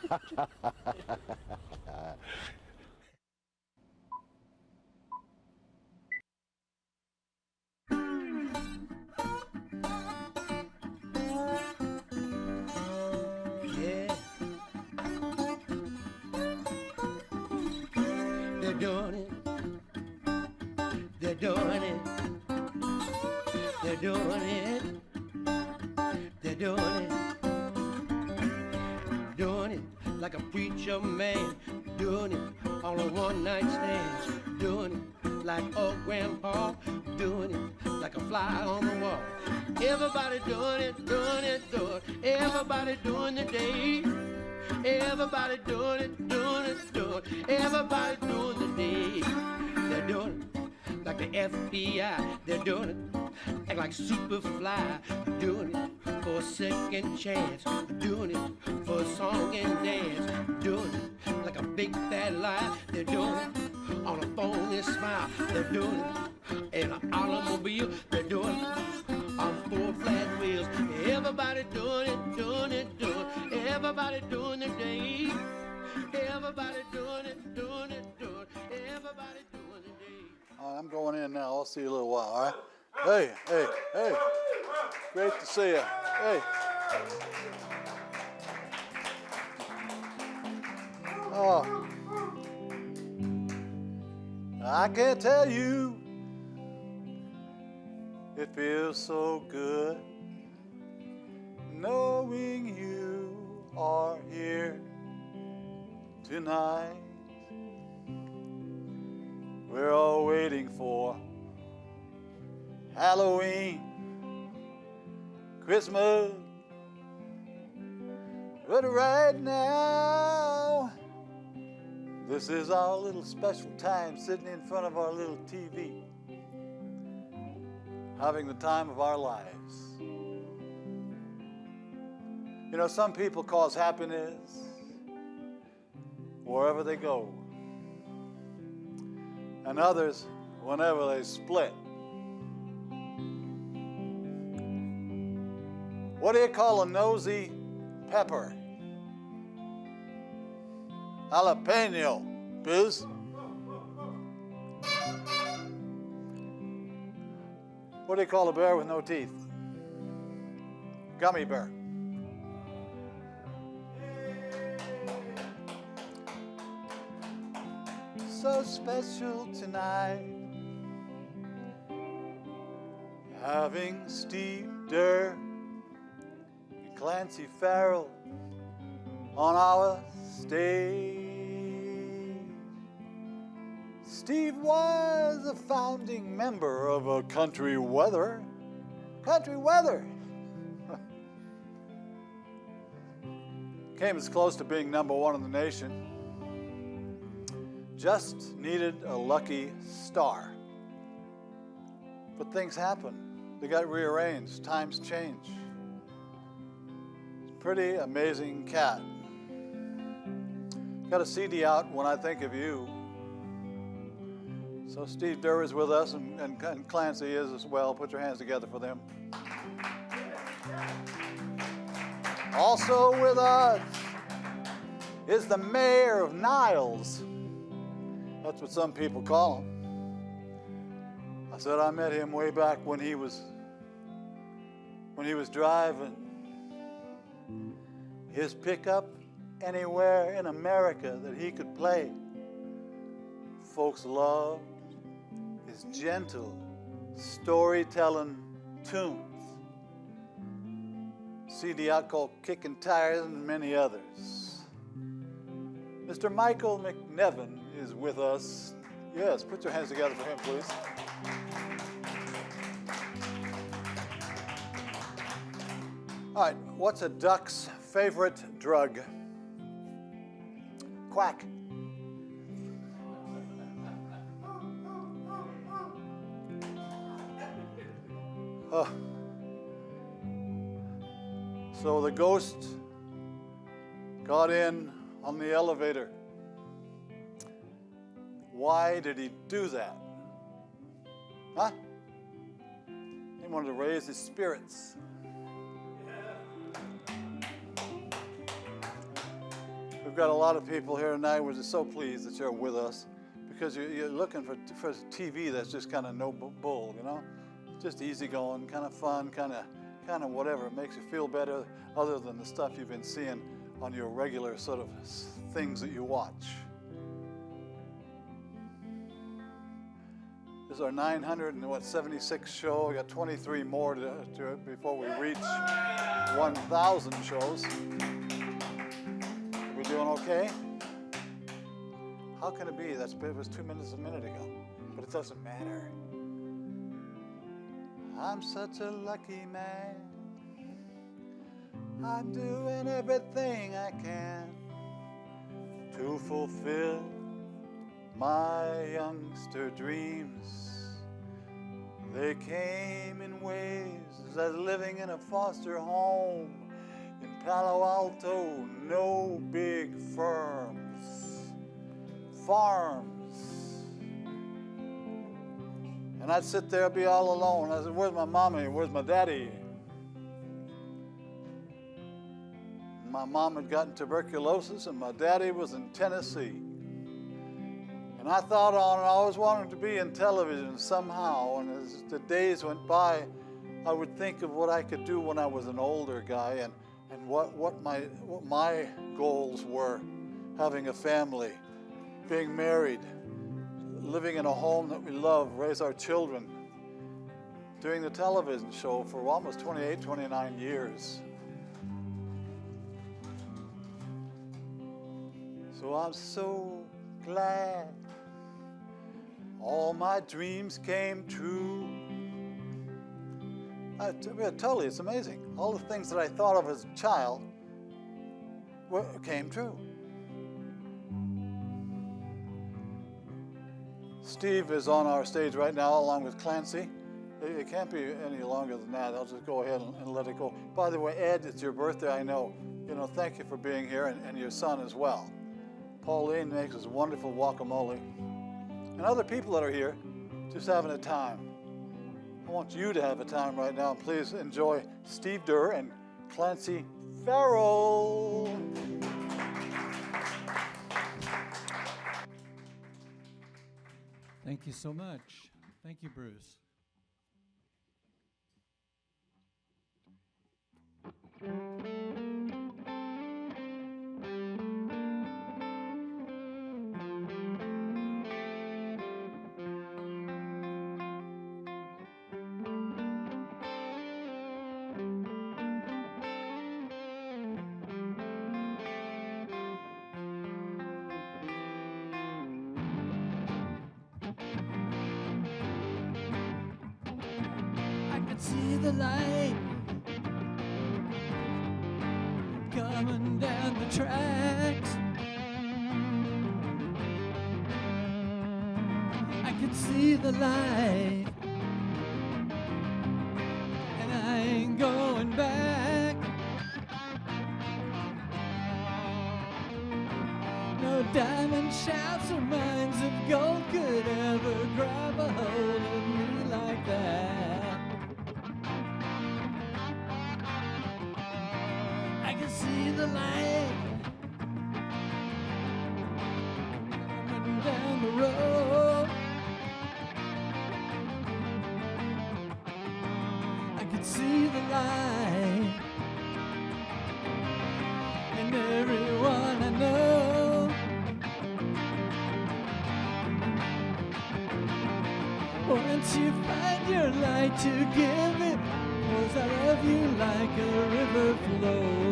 Yeah, they're doing it. They're doing it. They're doing it. They're doing it. Doing it like a preacher man. Doing it on a one-night stand. Doing it like old grandpa. Doing it like a fly on the wall. Everybody doing it, doing it, doing it. Everybody doing the day. Everybody doing it, doing it, doing it. Everybody doing the day. They're doing it like the FBI. They're doing it act like Superfly. Doing it for a second chance. Doing it for a song and dance. Doing it like a big fat lie. They're doing it on a phony smile. They're doing it in an automobile. They're doing it on four flat wheels. Everybody doing it, doing it, doing it. Everybody doing the day. Everybody doing it, doing it, doing it. Everybody doing the day. All right, I'm going in now. I'll see you in a little while, all right? Hey, hey, hey. Great to see you. Hey. Oh. I can't tell you. It feels so good knowing you are here tonight. We're all waiting for Halloween, Christmas, but right now, this is our little special time sitting in front of our little TV, having the time of our lives. You know, some people cause happiness wherever they go, and others whenever they split. What do you call a nosy pepper? Jalapeno, Biz. What do you call a bear with no teeth? Gummy bear. So special tonight, having Steve Derr and Clancy Ferrill on our stage. Steve was a founding member of a Country Weather. Country Weather. Came as close to being #1 in the nation. Just needed a lucky star. But things happen. They got rearranged. Times change. It's a pretty amazing cat. Got a CD out, When I Think of You. So Steve Derr is with us, and Clancy is as well. Put your hands together for them. Also with us is the mayor of Niles. That's what some people call him. I said I met him way back when he was driving his pickup anywhere in America that he could play. Folks loved his gentle storytelling tunes. CD out called Kicking Tires and many others. Mr. Michael McNevin is with us. Yes, put your hands together for him, please. All right, what's a duck's favorite drug? Quack. So the ghost got in on the elevator. Why did he do that? Huh? He wanted to raise his spirits. We've got a lot of people here tonight. We're just so pleased that you're with us because you're looking for TV that's just kind of no bull, you know? Just easygoing, kind of fun, kind of whatever. It makes you feel better other than the stuff you've been seeing on your regular sort of things that you watch. This is our 976th show. We got 23 more to before we reach 1,000 shows. Are we doing okay? How can it be? It was 2 minutes a minute ago, but it doesn't matter. I'm such a lucky man. I'm doing everything I can to fulfill my youngster dreams. They came in waves as living in a foster home in Palo Alto, no big farms. And I'd sit there, be all alone. I said, where's my mommy? Where's my daddy? My mom had gotten tuberculosis and my daddy was in Tennessee. And I thought on it, I always wanted to be in television somehow. And as the days went by, I would think of what I could do when I was an older guy and what my goals were. Having a family, being married, living in a home that we love, raise our children, doing the television show for almost 28, 29 years. So I'm so glad all my dreams came true. Totally, it's amazing. All the things that I thought of as a child came true. Steve is on our stage right now along with Clancy. It can't be any longer than that. I'll just go ahead and let it go. By the way, Ed, it's your birthday, I know. You know, thank you for being here, and your son as well. Pauline makes us wonderful guacamole. And other people that are here, just having a time. I want you to have a time right now. Please enjoy Steve Derr and Clancy Ferrill. Thank you so much. Thank you, Bruce. See the light coming down the tracks. I can see the light, and I ain't going back. No diamond shafts or mines of gold could ever grab a hold of me like that. See the light coming down the road. I can see the light and everyone I know. Once you find your light to give it, 'cause I love you like a river flows.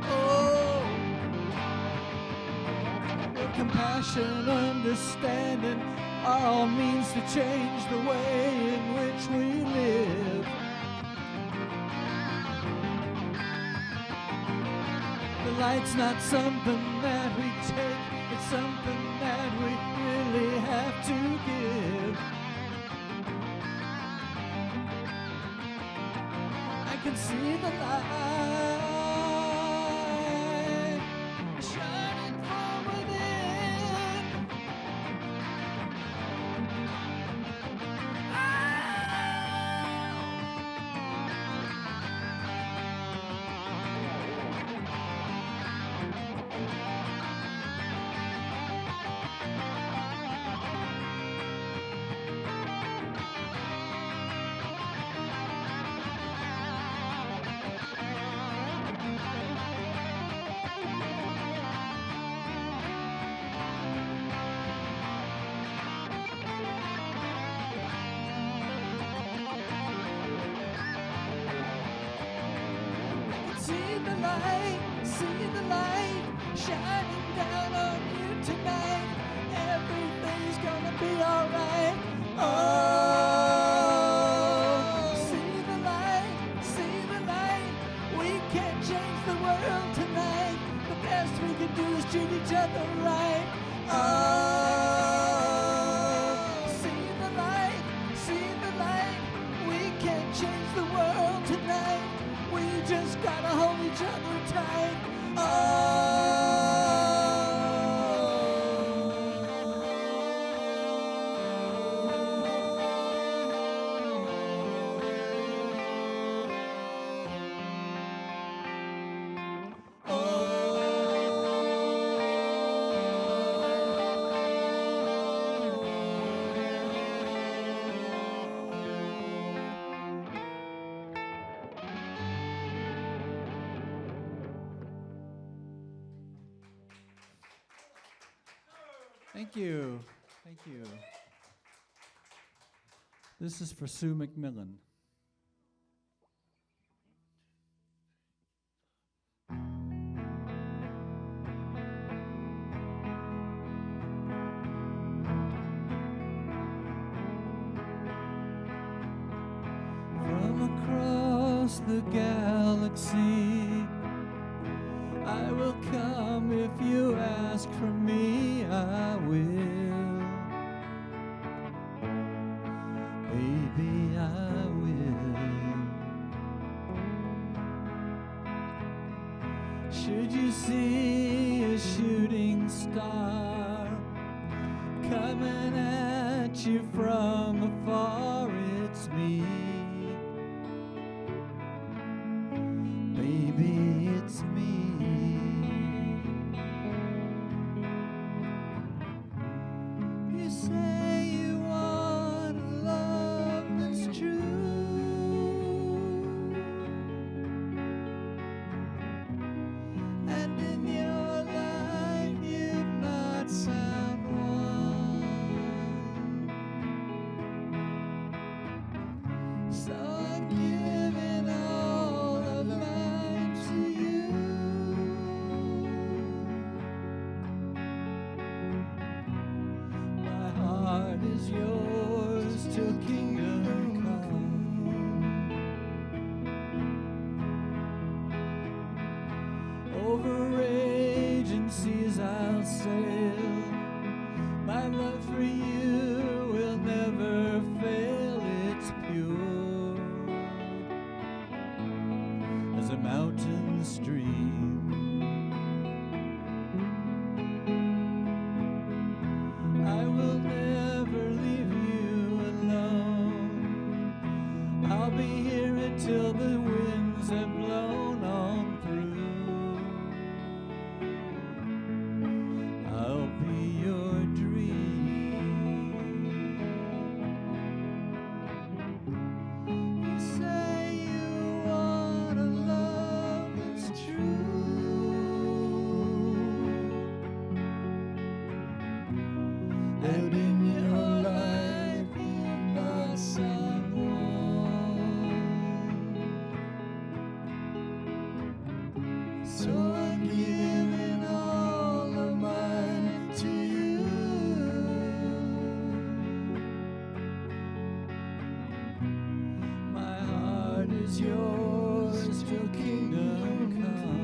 Oh, compassion, understanding are all means to change the way in which we live. The light's not something that we take, it's something that we really have to give. I can see the light shining from within. light, see the light shining down on you tonight. Everything's gonna be alright. Oh, see the light, see the light. We can't change the world tonight. The best we can do is treat each other right. Oh, see the light, see the light. We can't change the world tonight. We just gotta hold each other tight. Thank you. Thank you. This is for Sue McMillan. From across the galaxy, I will come if you ask for me, I will. Baby, I will. Should you see a shooting star coming at you from afar, it's me. Baby, it's me. You say you want a love that's true, and in your life you've not found one. So I'm giving all of mine to you. My heart is yours till kingdom come. Over raging seas I'll sail. My love for you will never fail. It's pure as a mountain stream. I will never leave you alone. I'll be here until the winds have blown on through. I'll be your dream. You say you want a love that's true, and in your life you've not someone. So I'm giving all of mine to you. My heart is yours till kingdom come.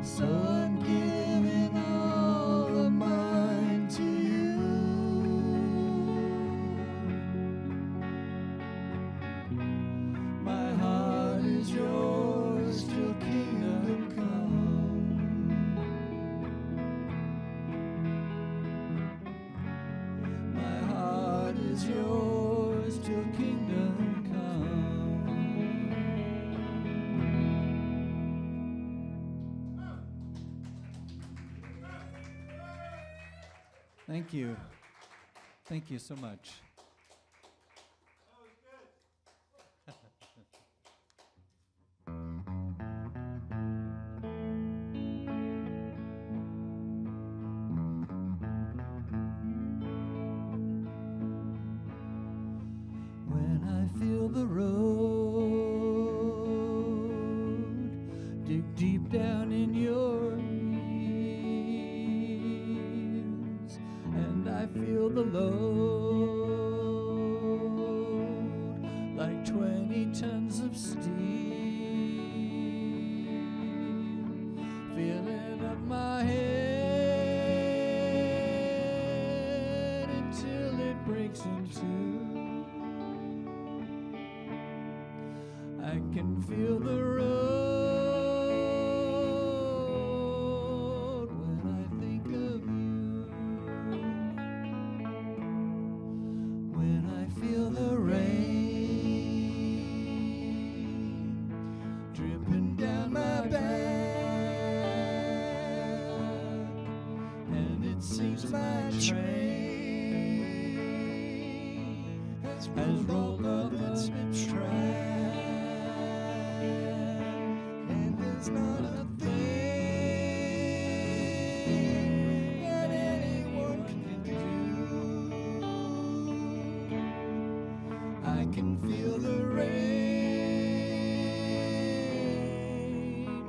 So I'm giving all of mine to you. My heart is yours till kingdom come. My heart is yours till kingdom come. Thank you. Thank you so much. When I feel the road dig deep down in your ears, and I feel the load like 20 tons of steel, filling up my head until it breaks in two. I can feel the road when I think of you. When I feel the rain dripping down my back, and it seems my train has rolled off its track. There's not a thing that anyone can do. I can feel the rain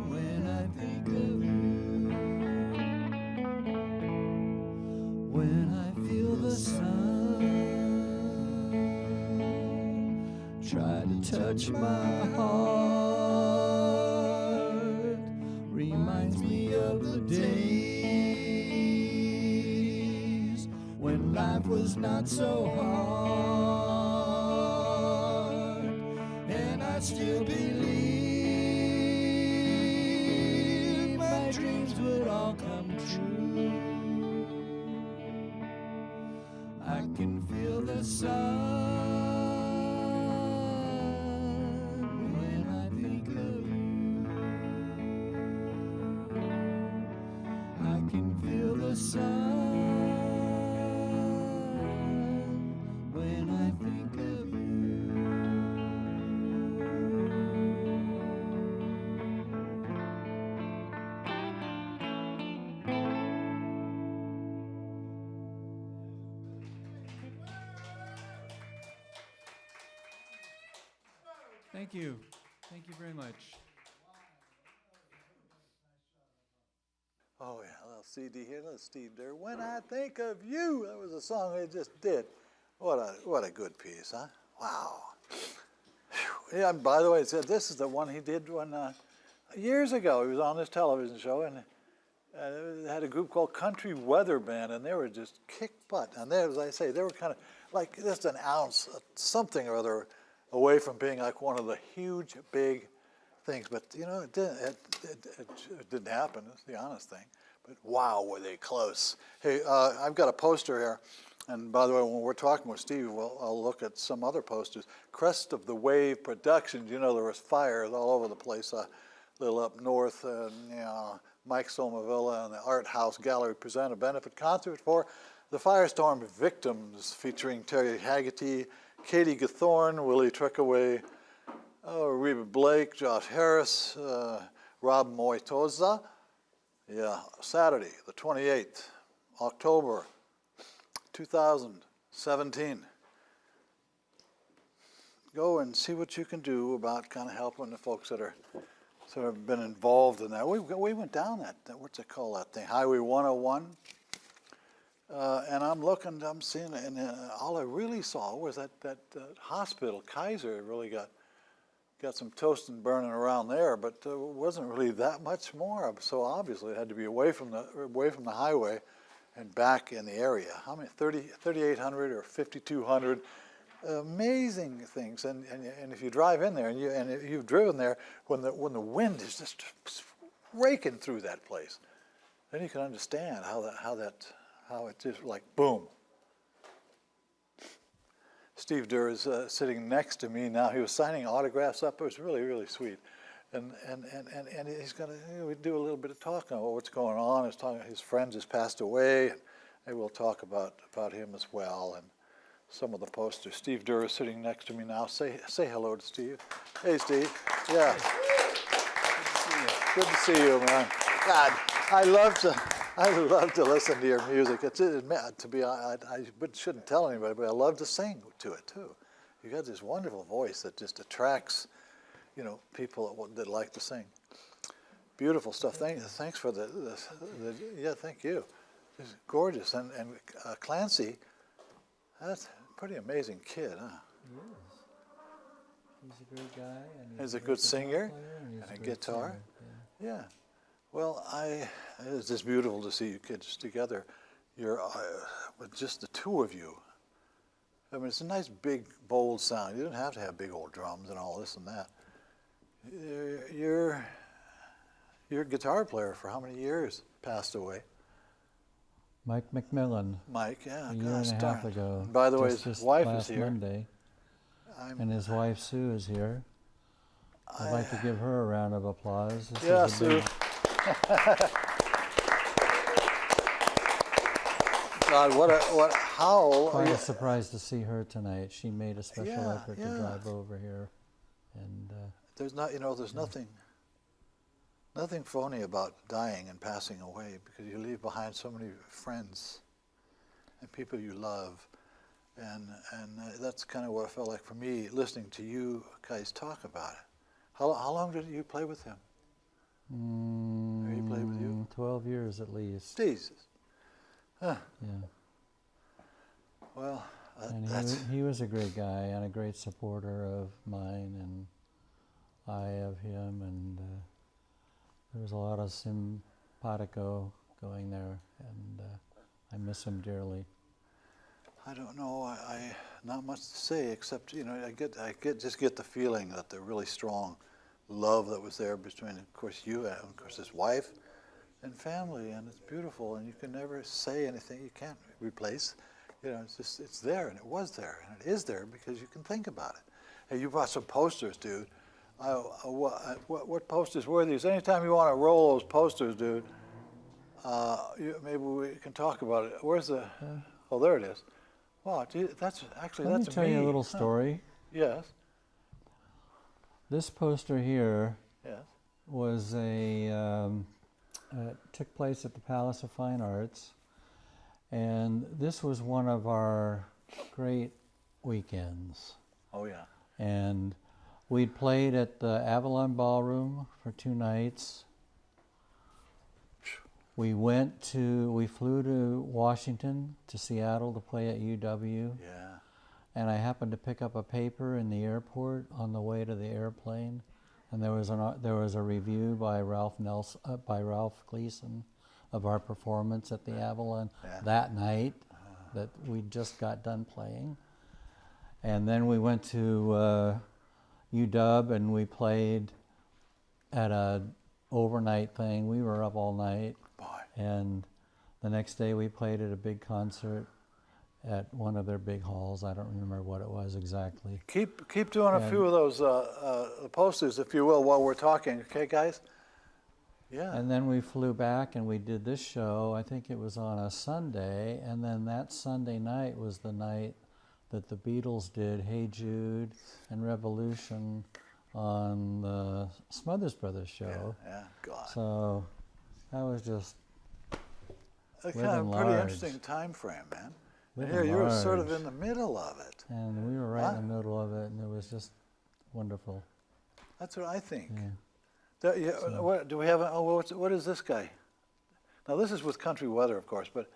when I think of you. When I feel the sun try to touch my heart, reminds me of the days when life was not so hard, and I still believe my dreams would all come true. I can feel the sun when I think of you. I can feel the sun when I think of you. Thank you. Thank you very much. Oh yeah, a little CD here, a little Steve there. When I think of you, that was a song they just did. What a good piece, huh? Wow. Whew. Yeah, and by the way, it said this is the one he did when years ago. He was on this television show, and they had a group called Country Weather Band, and they were just kick butt. And they, as I say, they were kind of like just an ounce, something or other, away from being like one of the huge, big things. But you know, it didn't happen. That's the honest thing. But wow, were they close? Hey, I've got a poster here. And by the way, when we're talking with Steve, I'll look at some other posters. Crest of the Wave Productions. You know, there was fires all over the place. A little up north, you know, Mike Somavilla and the Art House Gallery present a benefit concert for the firestorm victims, featuring Terry Haggerty, Katie Gathorn, Willie Trickaway, Reba Blake, Josh Harris, Rob Moitoza. Yeah, Saturday, the 28th, October 2017. Go and see what you can do about kind of helping the folks that are sort of been involved in that. We went down that what's it called, that thing, Highway 101. And I'm looking, I'm seeing, and all I really saw was that hospital, Kaiser, really got got some toasting burning around there, but it wasn't really that much more. So obviously it had to be away from the highway and back in the area. How many? 3,800 or 5,200. Amazing things. And if you drive in there and you've driven there when the wind is just raking through that place, then you can understand how it's just like boom. Steve Derr is sitting next to me now. He was signing autographs up. It was really, really sweet. And he's going to do a little bit of talking about what's going on. His friend has passed away, and we'll talk about him as well and some of the posters. Steve Derr is sitting next to me now. Say hello to Steve. Hey, Steve. Yeah. Good to see you, man. God, I love to listen to your music. I shouldn't tell anybody, but I love to sing to it too. You got this wonderful voice that just attracts, people that like to sing. Beautiful stuff. Thanks for yeah. Thank you. It's gorgeous. And Clancy, that's a pretty amazing kid, huh? He is. He's a great guy. And he's a good singer and a guitar. Singer. Yeah. Well, it's just beautiful to see you kids together. You're with just the two of you. I mean, it's a nice, big, bold sound. You don't have to have big old drums and all this and that. You're a guitar player for how many years? Passed away. Mike McNevin. Mike, yeah. A year and a half ago. And by the way, his wife is here. Monday. And his wife Sue is here. I'd like to give her a round of applause. Yeah, Sue. God, how? Quite a surprise to see her tonight. She made a special effort to drive over here, and there's nothing phony about dying and passing away, because you leave behind so many friends and people you love, and that's kind of what it felt like for me listening to you guys talk about it. How long did you play with him? Or he played with you? 12 years at least. Jesus. Huh. Yeah. Well, and he was a great guy and a great supporter of mine, and I of him, and there was a lot of simpatico going there, and I miss him dearly. I don't know. I not much to say except I just get the feeling that the really strong love that was there between, of course, you and of course his wife and family, and it's beautiful, and you can never say anything you can't replace. It's there, and it was there, and it is there because you can think about it. Hey, you brought some posters, dude. What posters were these? Anytime you want to roll those posters, dude, maybe we can talk about it. Where's the? Oh, there it is. Wow, that's Let me tell you a little story. Yes. This poster here Yes. was took place at the Palace of Fine Arts, and this was one of our great weekends. Oh yeah. And we'd played at the Avalon Ballroom for 2 nights. We flew to Washington, to Seattle to play at UW. Yeah. And I happened to pick up a paper in the airport on the way to the airplane, and there was a review by Ralph Gleason of our performance at the Avalon that night that we just got done playing. And then we went to UW and we played at a overnight thing. We were up all night. Boy. And the next day we played at a big concert at one of their big halls. I don't remember what it was exactly. Keep doing a few of those posters, if you will, while we're talking, okay, guys? Yeah. And then we flew back and we did this show. I think it was on a Sunday, and then that Sunday night was the night that the Beatles did Hey Jude and Revolution on the Smothers Brothers show. Yeah, God. So that was just a kind of pretty interesting time frame, man. And here you were sort of in the middle of it. And we were right in the middle of it, and it was just wonderful. That's what I think. Yeah. What do we have? What is this guy? Now this is with Country Weather, of course, but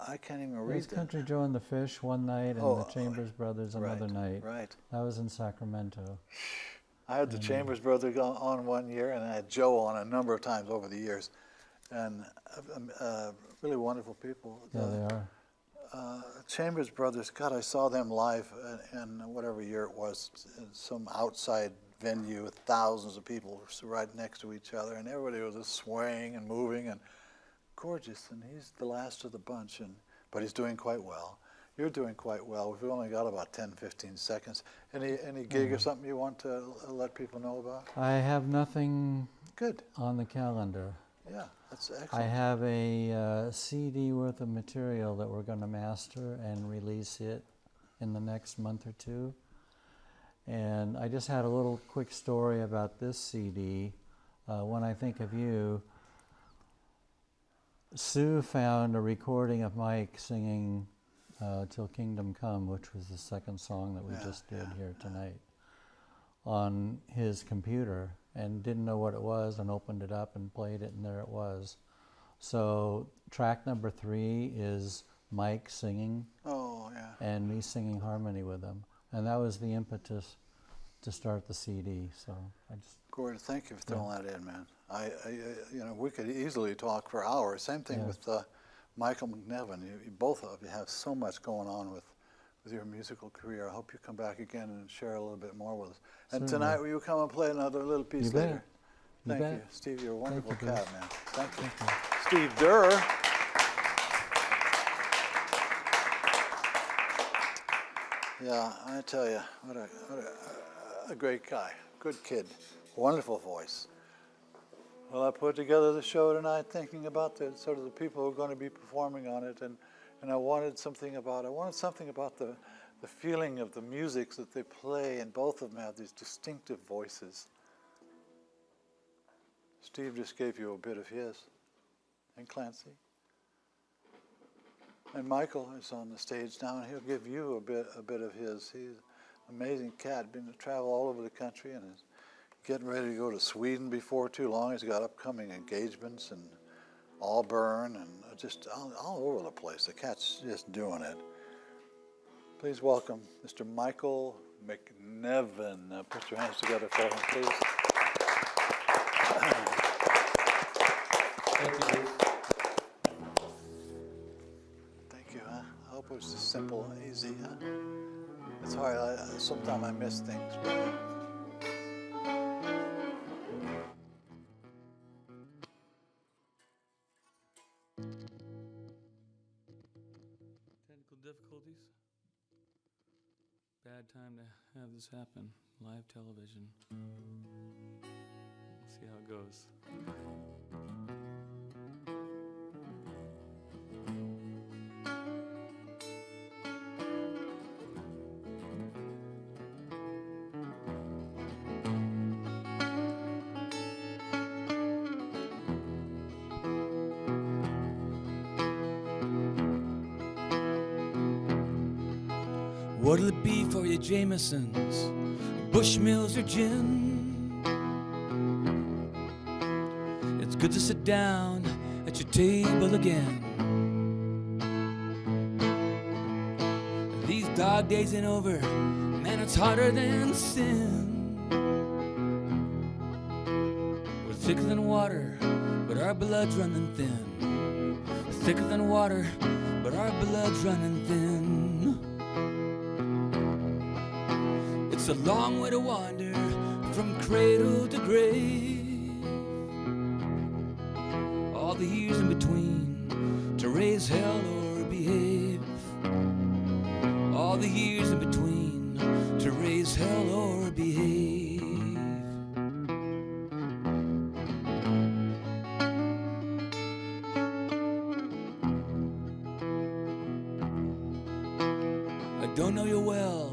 I can't even read It's that. Country Joe and the Fish one night, and the Chambers Brothers another night. Right. That was in Sacramento. I had the Chambers Brothers on one year, and I had Joe on a number of times over the years, and really wonderful people. Yeah, they are. Chambers Brothers, God, I saw them live in whatever year it was, in some outside venue with thousands of people right next to each other, and everybody was just swaying and moving and gorgeous. And he's the last of the bunch, but he's doing quite well. You're doing quite well. We've only got about 10, 15 seconds. Any gig or something you want to let people know about? I have nothing Good. on the calendar. Yeah, that's excellent. I have a CD worth of material that we're going to master and release it in the next month or two. And I just had a little quick story about this CD. When I Think of You, Sue found a recording of Mike singing Till Kingdom Come, which was the second song that we just did here tonight, on his computer, and didn't know what it was, and opened it up and played it, and there it was. So track number 3 is Mike singing, and me singing harmony with him, and that was the impetus to start the CD. So I just. Gordon, thank you for throwing that in, man. We could easily talk for hours. Same thing with Michael McNevin. You both of you have so much going on with your musical career. I hope you come back again and share a little bit more with us. And tonight, will you come and play another little piece later? Thank you. Steve, you're a wonderful cat, man. Thank you. Steve Derr. Yeah, I tell you, what a great guy. Good kid. Wonderful voice. Well, I put together the show tonight thinking about the sort of the people who are going to be performing on it, and I wanted something about the feeling of the music that they play, and both of them have these distinctive voices. Steve just gave you a bit of his, and Clancy. And Michael is on the stage now, and he'll give you a bit of his. He's an amazing cat, been to travel all over the country, and is getting ready to go to Sweden before too long. He's got upcoming engagements in Auburn and just all over the place. The cat's just doing it. Please welcome Mr. Michael McNevin. Put your hands together for him, please. Thank you, Bruce. Thank you. I hope it was just simple and easy. It's hard. Sometimes I miss things. Technical difficulties. Bad time to have this happen. Live television. We'll see how it goes. What'll it be for you, Jamesons, Bushmills or gin? It's good to sit down at your table again. These dog days ain't over, man, it's harder than sin. We're thicker than water, but our blood's running thin. We're thicker than water, but our blood's running thin. It's a long way to wander from cradle to grave. All the years in between to raise hell or behave. All the years in between to raise hell or behave. I don't know you well,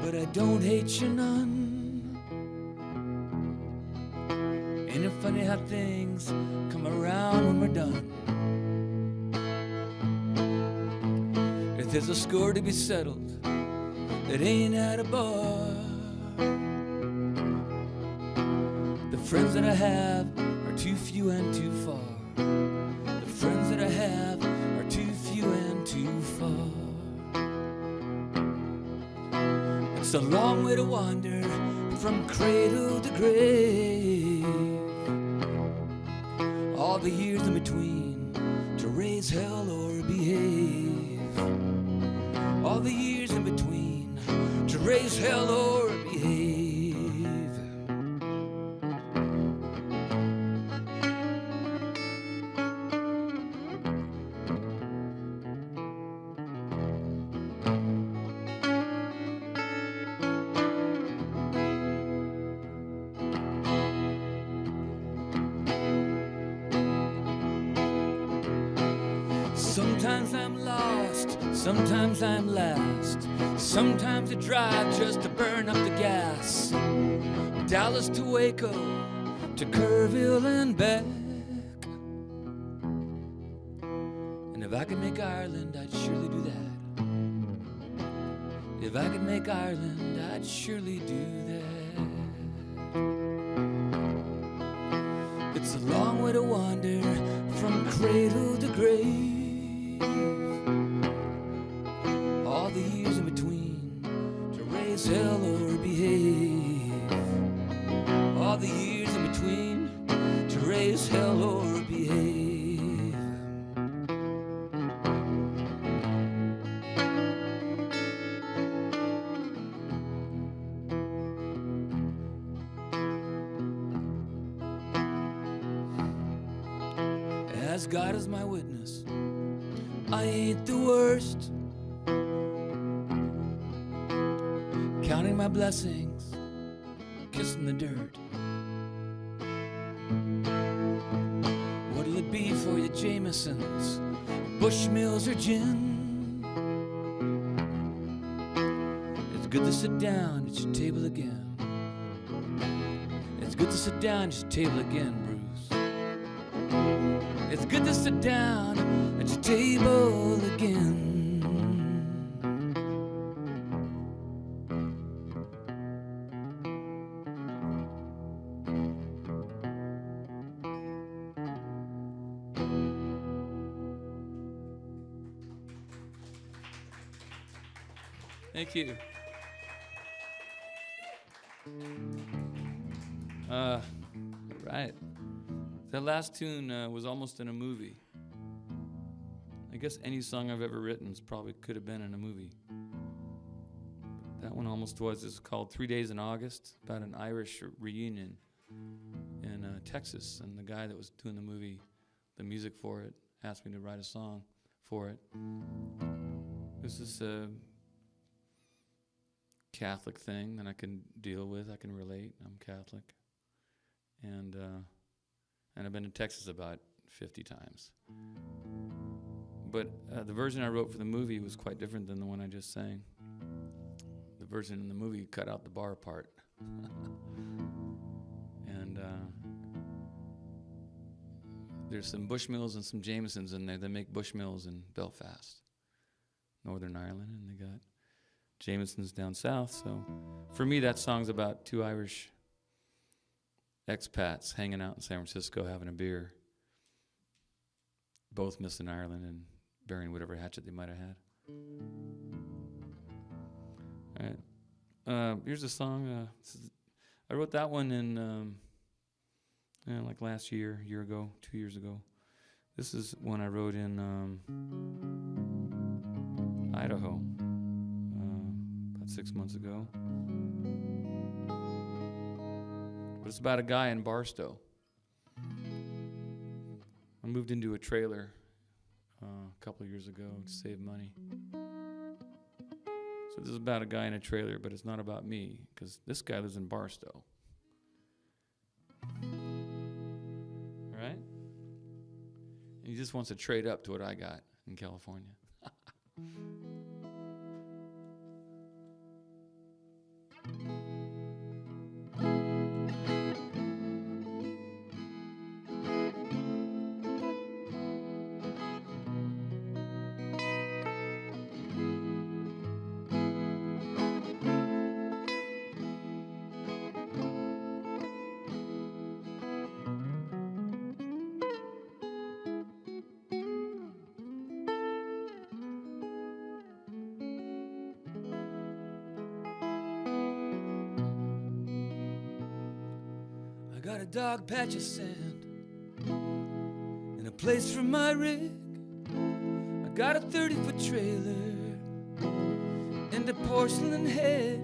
but I don't hate you none. Ain't it funny how things come around when we're done? If there's a score to be settled, it ain't at a bar. The friends that I have are too few and too far. The friends that I have are too few and too far. It's a long way to wander from cradle to grave. All the years in between to raise hell or behave. All the years in between to raise hell or behave. Sometimes I'm lost, sometimes I'm last. Sometimes I drive just to burn up the gas. Dallas to Waco, to Kerrville and back. And if I could make Ireland, I'd surely do that. If I could make Ireland, I'd surely do that. It's a long way to wander from cradle to grave. All the years in between to raise hell or behave. All the years in between to raise hell or behave. As God is my witness, I ain't the worst. Counting my blessings, kissing the dirt. What'll it be for you, Jamesons, Bushmills or gin? It's good to sit down at your table again. It's good to sit down at your table again, Bruce. It's good to sit down at your table again. Thank you. Right. That last tune was almost in a movie. I guess any song I've ever written probably could have been in a movie. That one almost was. It's called 3 Days in August, about an Irish reunion in Texas. And the guy that was doing the movie, the music for it, asked me to write a song for it. This is a Catholic thing that I can deal with. I can relate. I'm Catholic. And I've been to Texas about 50 times. But the version I wrote for the movie was quite different than the one I just sang. The version in the movie cut out the bar part. And there's some Bushmills and some Jamesons in there. They make Bushmills in Belfast, Northern Ireland, and they got Jamesons down south. So for me, that song's about two Irish expats hanging out in San Francisco having a beer, both missing Ireland and burying whatever hatchet they might have had. All right. Here's a song. I wrote that one in like last year, 2 years ago. This is one I wrote in Idaho about 6 months ago. But it's about a guy in Barstow. I moved into a trailer a couple of years ago to save money. So this is about a guy in a trailer, but it's not about me, because this guy lives in Barstow. All right? And he just wants to trade up to what I got in California. I got a dog patch of sand and a place for my rig. I got a 30-foot trailer and a porcelain head.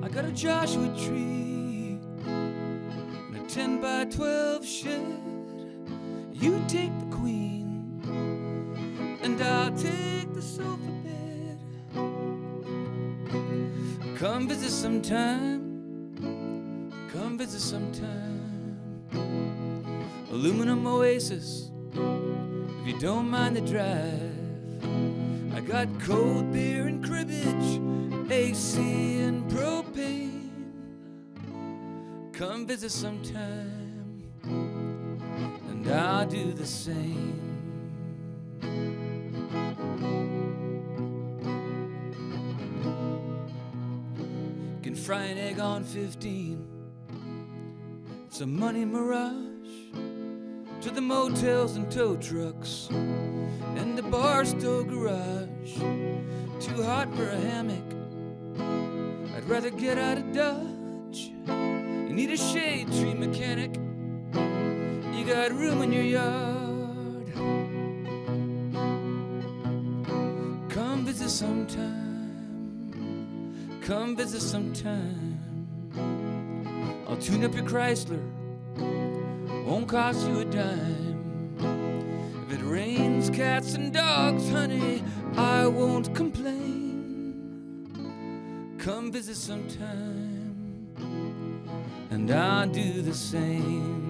I got a Joshua tree and a 10 by 12 shed. You take the queen and I'll take the sofa bed. Come visit sometime. Come visit sometime. Aluminum oasis, if you don't mind the drive. I got cold beer and cribbage, AC and propane. Come visit sometime, and I'll do the same. Can fry an egg on 15. It's a money mirage to the motels and tow trucks and the Barstow garage. Too hot for a hammock, I'd rather get out of Dodge. You need a shade tree mechanic, you got room in your yard. Come visit sometime, come visit sometime. I'll tune up your Chrysler, won't cost you a dime. If it rains cats and dogs, honey, I won't complain. Come visit sometime, and I'll do the same.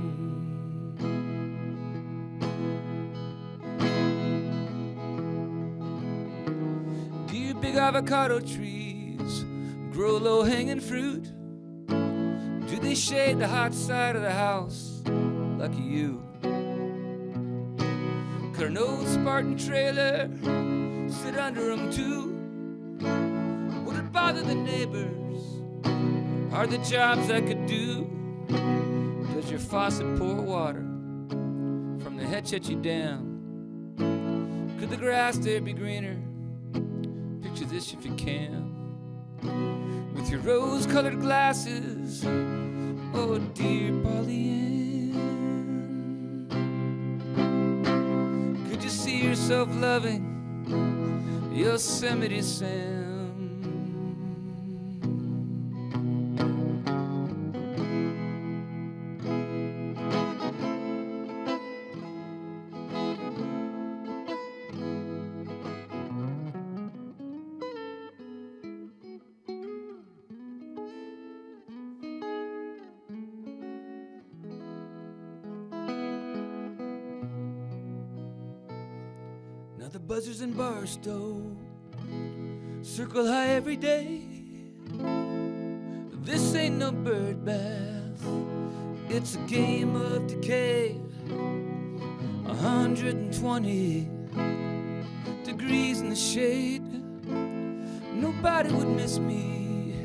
Do you big avocado trees grow low-hanging fruit? Do they shade the hot side of the house? Lucky you. Could an old Spartan trailer sit under them too? Would it bother the neighbors? Are the jobs I could do? Does your faucet pour water from the head shut you down? Could the grass there be greener? Picture this if you can. With your rose-colored glasses, oh dear Polly Ann. Could you see yourself loving Yosemite Sam? Now the buzzers in Barstow circle high every day. This ain't no bird bath, it's a game of decay. 120 degrees in the shade. Nobody would miss me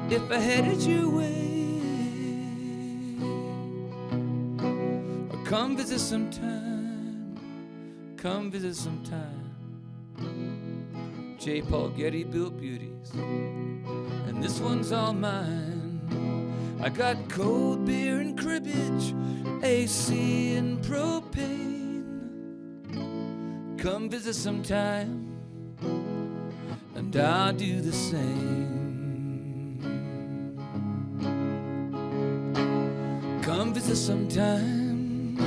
if I headed your way. Or come visit sometime, come visit sometime. J. Paul Getty built beauties, and this one's all mine. I got cold beer and cribbage, AC and propane. Come visit sometime, and I'll do the same. Come visit sometime,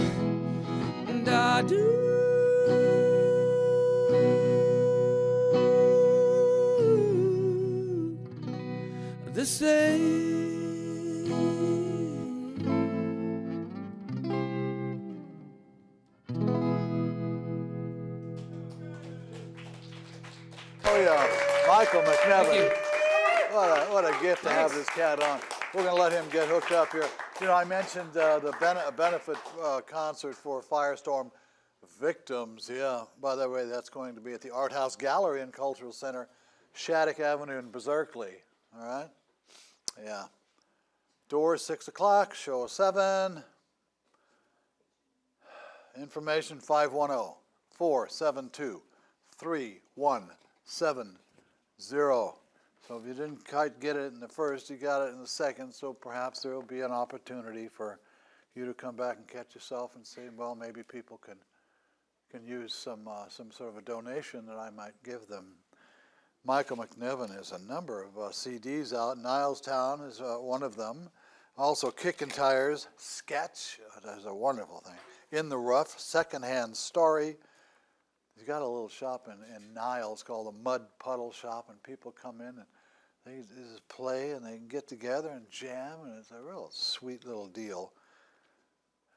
and I'll do the same. Oh yeah, Michael McNevin. Thank you. What a gift to have this cat on. We're going to let him get hooked up here. You know, I mentioned the benefit concert for firestorm victims. Yeah, by the way, that's going to be at the Art House Gallery and Cultural Center, Shattuck Avenue in Berkeley. All right? Yeah. Doors 6 o'clock, show 7. Information 510-472-3170. So if you didn't quite get it in the first, you got it in the second, so perhaps there will be an opportunity for you to come back and catch yourself and say, well, maybe people can use some sort of a donation that I might give them. Michael McNevin has a number of CDs out. Nilestown is one of them. Also, Kickin' Tires, Sketch, that's a wonderful thing. In the Rough, Secondhand Story. He's got a little shop in Niles called the Mud Puddle Shop, and people come in and they just play and they can get together and jam, and it's a real sweet little deal.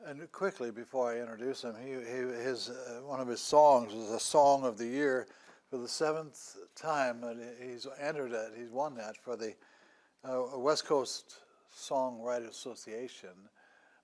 And quickly, before I introduce him, one of his songs was a Song of the Year for the 7th time that he's entered it. He's won that for the West Coast Songwriters Association.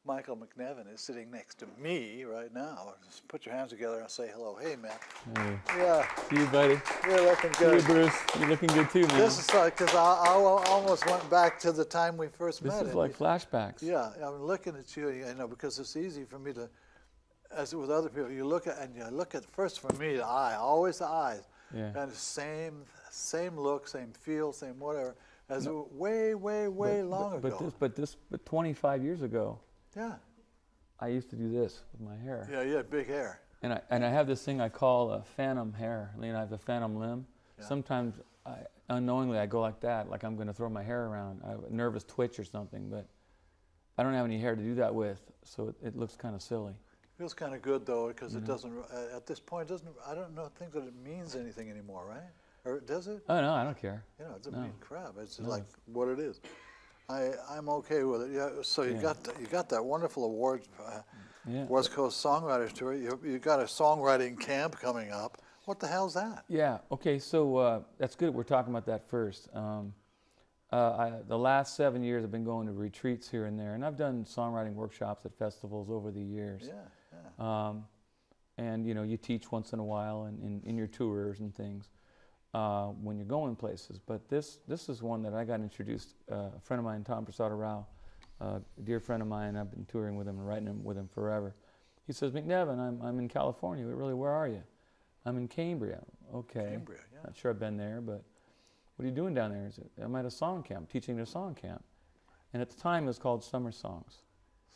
Michael McNevin is sitting next to me right now. Just put your hands together and say hello. Hey, man. Hey. Yeah. See you, buddy. You're looking See good. you, Bruce. You're looking good too, man. This is like, because I almost went back to the time we first met. This is like flashbacks. Yeah, I'm looking at you, because it's easy for me to, as with other people, you look at first for me, the eye, always the eyes. Yeah. And the same look, same feel, same whatever, as way long ago. But 25 years ago, Yeah. I used to do this with my hair. Yeah, you had big hair. And I have this thing I call a phantom hair. I have a phantom limb. Yeah. Sometimes unknowingly I go like that, like I'm going to throw my hair around, a nervous twitch or something. But I don't have any hair to do that with, so it looks kind of silly. Feels kind of good though, because it doesn't. At this point, I don't think that it means anything anymore, right? Or does it? Oh no, I don't care. It doesn't No. mean crap. It's just like what it is. I'm okay with it. Yeah. So you got that wonderful award, Yeah. West Coast Songwriters Tour. You got a songwriting camp coming up. What the hell's that? Yeah. Okay. So that's good. We're talking about that first. The last 7 years, I've been going to retreats here and there, and I've done songwriting workshops at festivals over the years. Yeah. And you teach once in a while in your tours and things when you're going places. But this is one that I got introduced. A friend of mine, Tom Prasada Rao, a dear friend of mine. I've been touring with him and writing with him forever. He says, McNevin, I'm in California. Really, where are you? I'm in Cambria. Okay. Cambria, yeah. Not sure I've been there, but what are you doing down there? I'm at a song camp, teaching at a song camp. And at the time, it was called Summer Songs.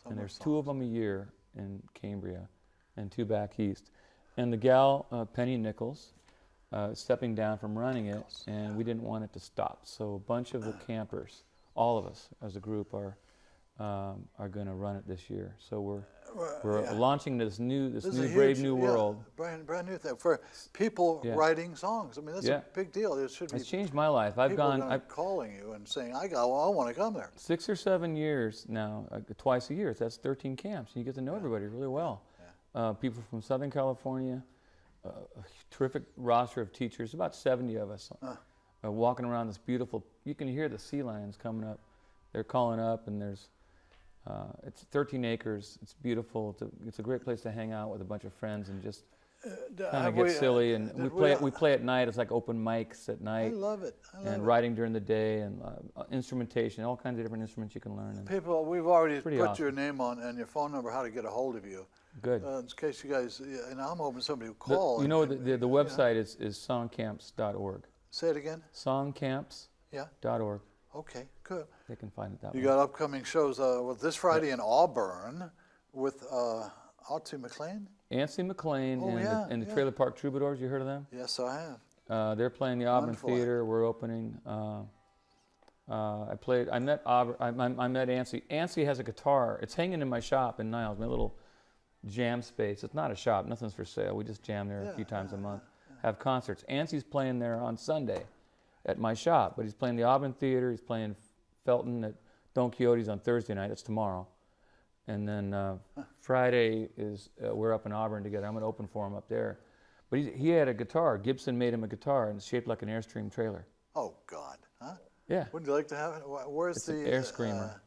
And there's 2 of them a year in Cambria and 2 back east. And the gal, Penny Nichols, stepping down from running it, and we didn't want it to stop. So a bunch of the campers, all of us as a group, are going to run it this year. So we're launching this new brave new world. Brand new thing for people writing songs. I mean, that's a big deal. It should be. It's changed my life. I'm calling you and saying, I want to come there. 6 or 7 years now, twice a year. That's 13 camps, and you get to know everybody really well. Yeah. People from Southern California, a terrific roster of teachers, about 70 of us, walking around this beautiful. You can hear the sea lions coming up. They're calling up, and there's. It's 13 acres. It's beautiful. It's a great place to hang out with a bunch of friends and just kind of get silly. And we play at night. It's like open mics at night. I love it. And writing during the day and instrumentation, all kinds of different instruments you can learn. And people, we've already put awesome. Your name on and your phone number, how to get a hold of you. Good. In case you guys, and I'm hoping somebody will call. The website is songcamps.org. Say it again. Songcamps.org. Okay, good. They can find it that way. You got upcoming shows this Friday in Auburn with Otto McLean? Anthony McLean and the Trailer Park Troubadours. You heard of them? Yes, I have. They're playing the Auburn Theater. We're opening. I met Anthony. Anthony has a guitar. It's hanging in my shop in Niles, my little jam space. It's not a shop. Nothing's for sale. We just jam there a few times a month. Have concerts. Anthony's playing there on Sunday at my shop, but he's playing the Auburn Theater. He's playing Felton at Don Quixote's on Thursday night. That's tomorrow. And then Friday is we're up in Auburn together. I'm going to open for him up there. But he had a guitar. Gibson made him a guitar, and it's shaped like an Airstream trailer. Oh, God. Huh? Yeah. Wouldn't you like to have it? Where's the an Air Screamer.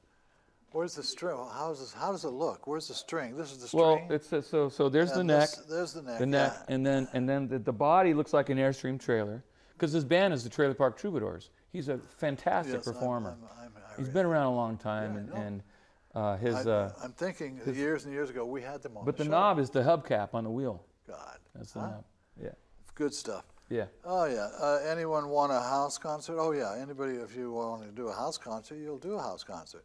Where's the string? How does it look? Where's the string? This is the string. Well, it's so there's the neck. There's the neck. The neck, and then the body looks like an Airstream trailer, because his band is the Trailer Park Troubadours. He's a fantastic performer. He's been around a long time, I'm thinking years and years ago we had them on. But the the show. knob is the hubcap on the wheel. God. That's the knob. Yeah. Good stuff. Yeah. Oh yeah. Anyone want a house concert? Oh yeah. Anybody, if you want to do a house concert, you'll do a house concert.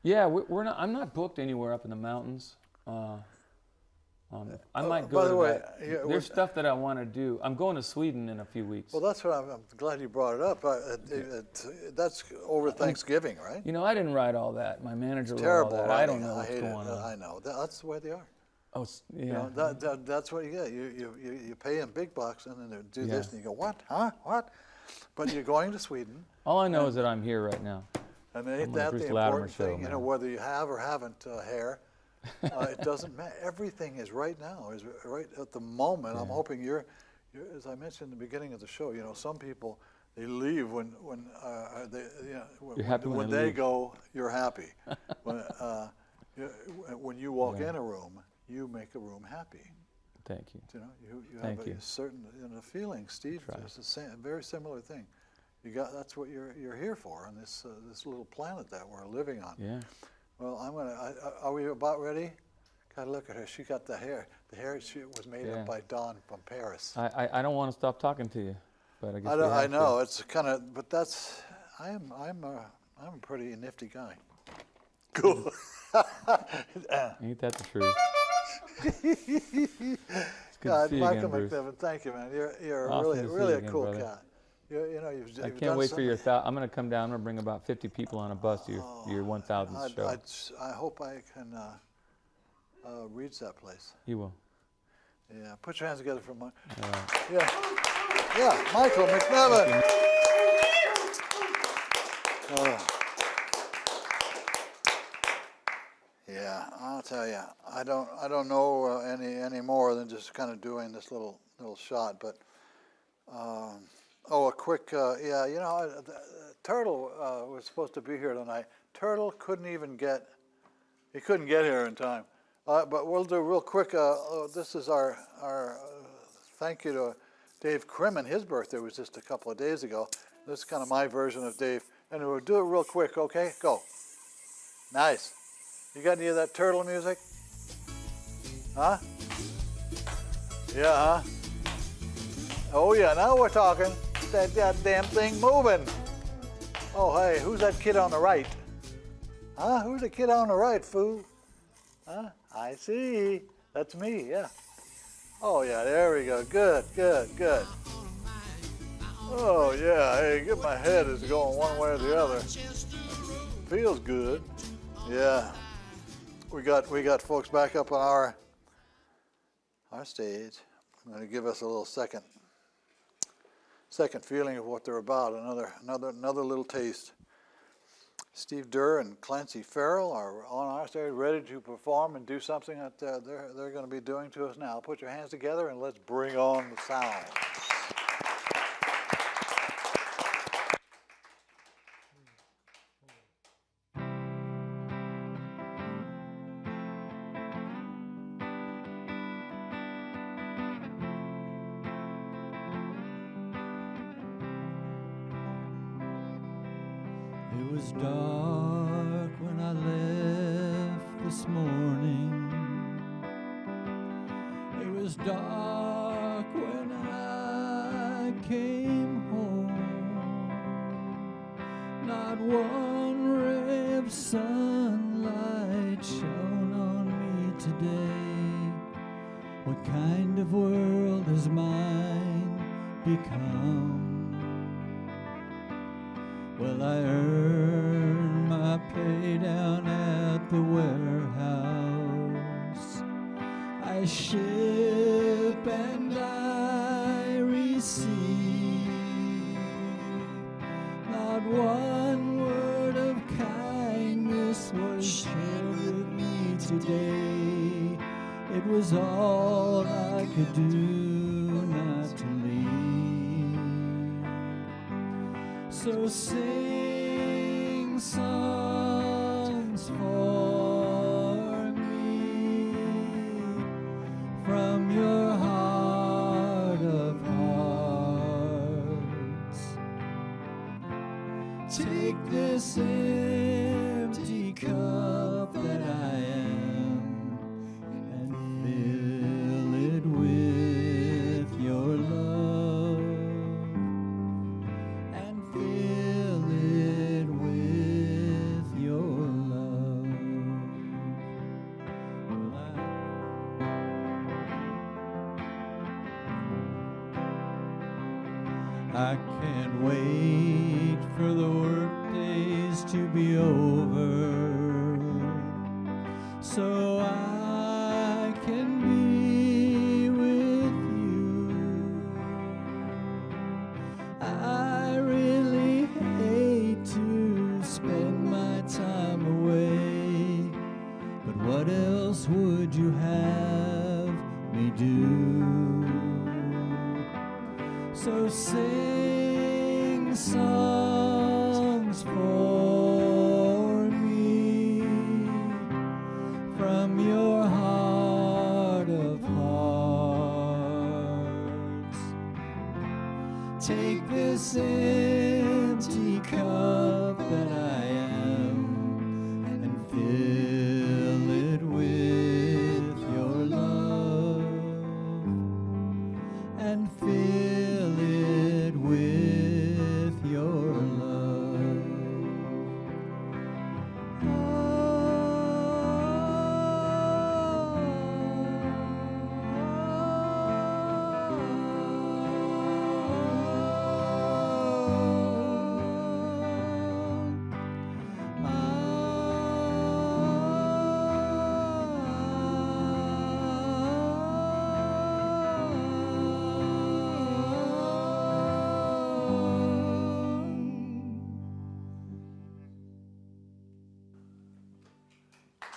Yeah, we're not. I'm not booked anywhere up in the mountains. I might go by to the way, that. There's stuff that I want to do. I'm going to Sweden in a few weeks. Well, that's what I'm glad you brought it up. That's over Thanksgiving, right? You know, I didn't write all that. My manager wrote Terrible. all that. I don't writing. know what's hate going it. on. I know. That's the way they are. Oh, yeah. You know, that's what you get. You pay them big bucks, and then they do this, and you go, what? Huh? What? But you're going to Sweden. All I know is that I'm here right now. And ain't on that the the Bruce Latimer important show, thing? You know, man. whether you have or haven't hair, it doesn't matter. Everything is right now, is right at the moment. I'm hoping you're, as I mentioned in the beginning of the show, you know, some people, they leave when they, you know, You're happy when they they leave. go, you're happy. When you walk in a room, you make a room happy. Thank you. You know, you Thank have you. a certain feeling. Steve, it's the same, very similar thing. That's what you're here for on this little planet that we're living on. Yeah. Well, are we about ready? God, look at her. She got the hair. The hair was made up by Dawn from Paris. I don't want to stop talking to you, but I guess I know it's kind of, but I'm a pretty nifty guy. Cool. Ain't that the truth? It's good God, to see you Michael again, Bruce. McNevin, thank you, man. You're Awesome to see really you a again, cool brother. cat. You've I done can't wait for something. your. I'm going to come down. I'm going to bring about 50 people on a bus to your 1,000th show. I hope I can reach that place. You will. Yeah, put your hands together for Mike. All right. Yeah, Michael McNevin. Yeah, I'll tell you, I don't know any more than just kind of doing this little shot, but a quick yeah, you know, Turtle was supposed to be here tonight. Turtle couldn't get here in time, but we'll do real quick. This is our thank you to Dave Crimmin. His birthday was just a couple of days ago. This is kind of my version of Dave, and we'll do it real quick. Okay, go. Nice. You got any of that Turtle music? Huh? Yeah, huh? Oh yeah, now we're talking. That goddamn thing moving. Oh hey, who's that kid on the right? Huh? Who's the kid on the right, fool? Huh? I see. That's me, yeah. Oh yeah, there we go. Good. Oh yeah, hey, get my head is going one way or the other. Feels good. Yeah. We got folks back up on our stage. I'm going to give us a little second feeling of what they're about. Another little taste. Steve Derr and Clancy Ferrill are on our stage, ready to perform and do something that they're going to be doing to us now. Put your hands together and let's bring on the sound. It was dark when I left this morning. It was dark when I came home. Not one ray of sunlight shone on me today. What kind of world has mine become? Well, I earned my pay down at the warehouse. I ship and I receive. Not one word of kindness was shared with me today. It was all I could do not to leave. So sing songs for me from your heart of hearts. Take this empty cup that I am and fill it with your love. I can't wait for the work days to be over, so I can be with you. I really hate to spend my time away, but what else would you have me do? So sing songs for me from your heart of hearts. Take this empty cup that I am and fill it with your love, and fill it with your love.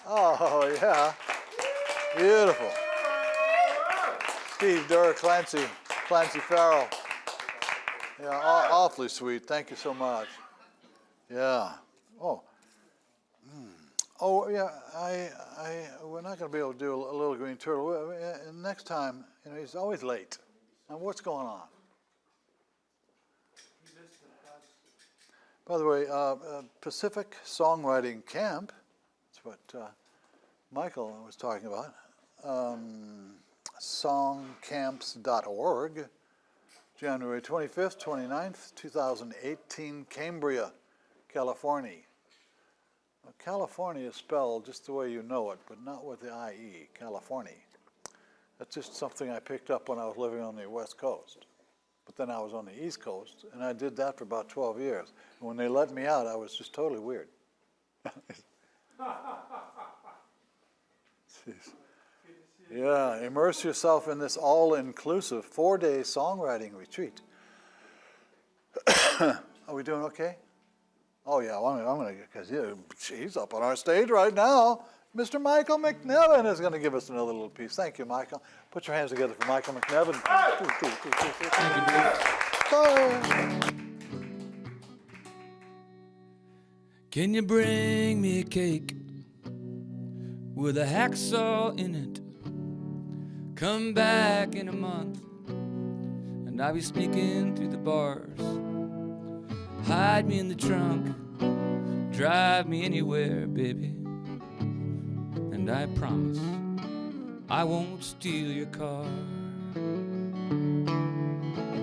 Oh, yeah. Beautiful. Steve Derr Clancy Ferrill. Yeah, awfully sweet. Thank you so much. Yeah. Oh. Oh, yeah, we're not going to be able to do a Little Green Turtle. Next time, you know, he's always late. Now, what's going on? By the way, Pacific Songwriting Camp, that's what Michael was talking about, songcamps.org, January 25th, 29th, 2018, Cambria, California. Now, California is spelled just the way you know it, but not with the IE, California. That's just something I picked up when I was living on the West Coast. But then I was on the East Coast, and I did that for about 12 years. And when they let me out, I was just totally weird. Yeah, immerse yourself in this all-inclusive 4-day songwriting retreat. Are we doing okay? Oh yeah, well, I'm gonna, because he's up on our stage right now. Mr. Michael McNevin is going to give us another little piece. Thank you, Michael. Put your hands together for Michael McNevin. Can you bring me a cake with a hacksaw in it? Come back in a month and I'll be sneaking through the bars. Hide me in the trunk, drive me anywhere, baby. And I promise I won't steal your car.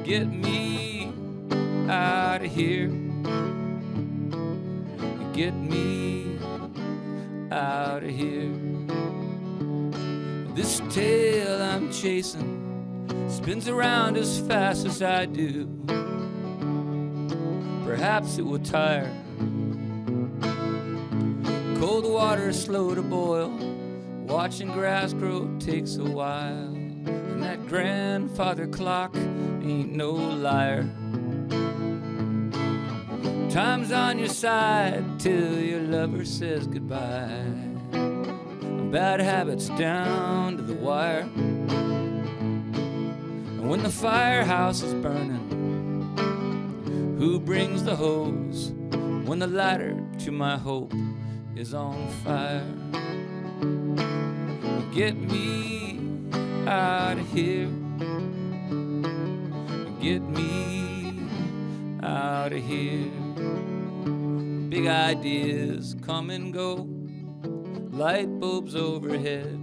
Get me out of here. Get me out of here. This tail I'm chasing spins around as fast as I do. Perhaps it will tire. Cold water slow to boil. Watching grass grow takes a while. And that grandfather clock ain't no liar. Time's on your side till your lover says goodbye. Bad habits down to the wire. And when the firehouse is burning, who brings the hose? When the ladder to my hope is on fire. Get me out of here. Get me out of here. Big ideas come and go. Light bulbs overhead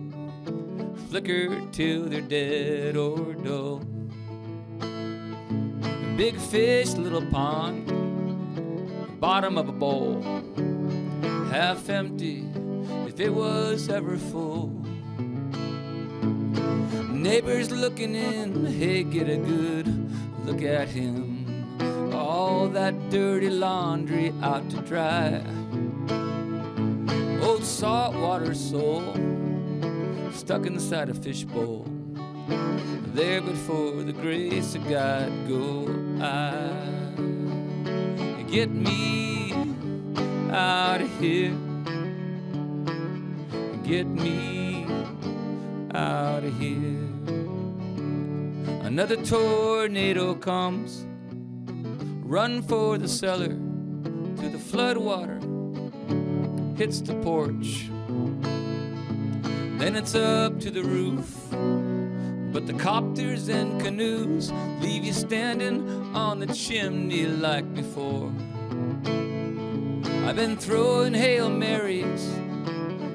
flicker till they're dead or dull. Big fish, little pond, bottom of a bowl, half empty if it was ever full. Neighbors looking in, hey, get a good look at him. all that dirty laundry out to dry. Old saltwater soul stuck inside a fishbowl. There but for the grace of God go I. Get me out of here. Get me out of here. Another tornado comes. Run for the cellar to the floodwater. Hits the porch. Then it's up to the roof. But the copters and canoes leave you standing on the chimney like before. I've been throwing Hail Marys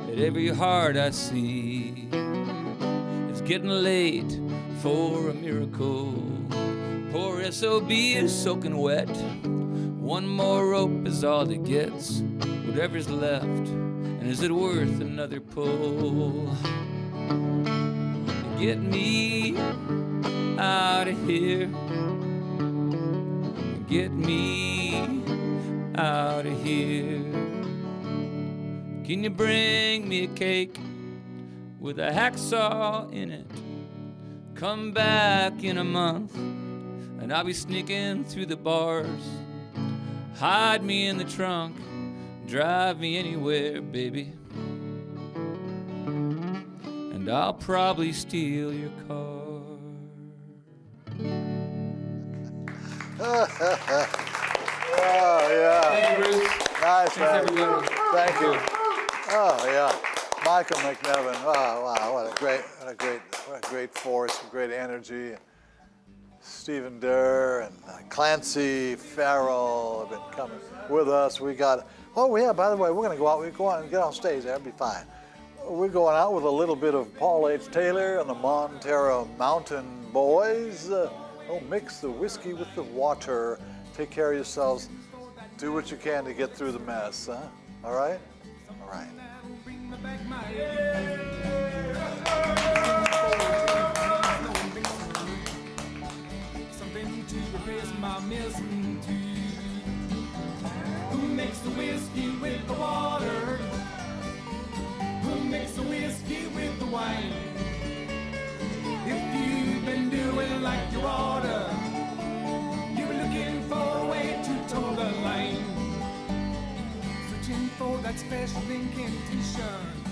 at every heart I see. It's getting late for a miracle. Poor SOB is soaking wet. One more rope is all it gets. Whatever's left, and is it worth another pull? Get me out of here. Get me out of here. Can you bring me a cake with a hacksaw in it? Come back in a month and I'll be sneaking through the bars. Hide me in the trunk, drive me anywhere, baby. And I'll probably steal your car. Oh, yeah. Thank you, Bruce. Nice, man. everybody. Thank you. Oh, yeah. Michael McNevin. Wow, wow. What a great force, great energy. Stephen Derr and Clancy Ferrill have been coming with us. We got, oh, yeah, by the way, we're going to go out. We go out and get on stage there. It'll be fine. We're going out with a little bit of Paul H. Taylor and the Montero Mountain Boys. Mix the whiskey with the water. Take care of yourselves. Do what you can to get through the mess. Huh? All right? All right. Something to replace my missing tooth. Who makes the whiskey with the water? Who makes the whiskey with the wine? If you've been doing like you oughta, you've been looking for a way to toe the line. Searching for that special incantation.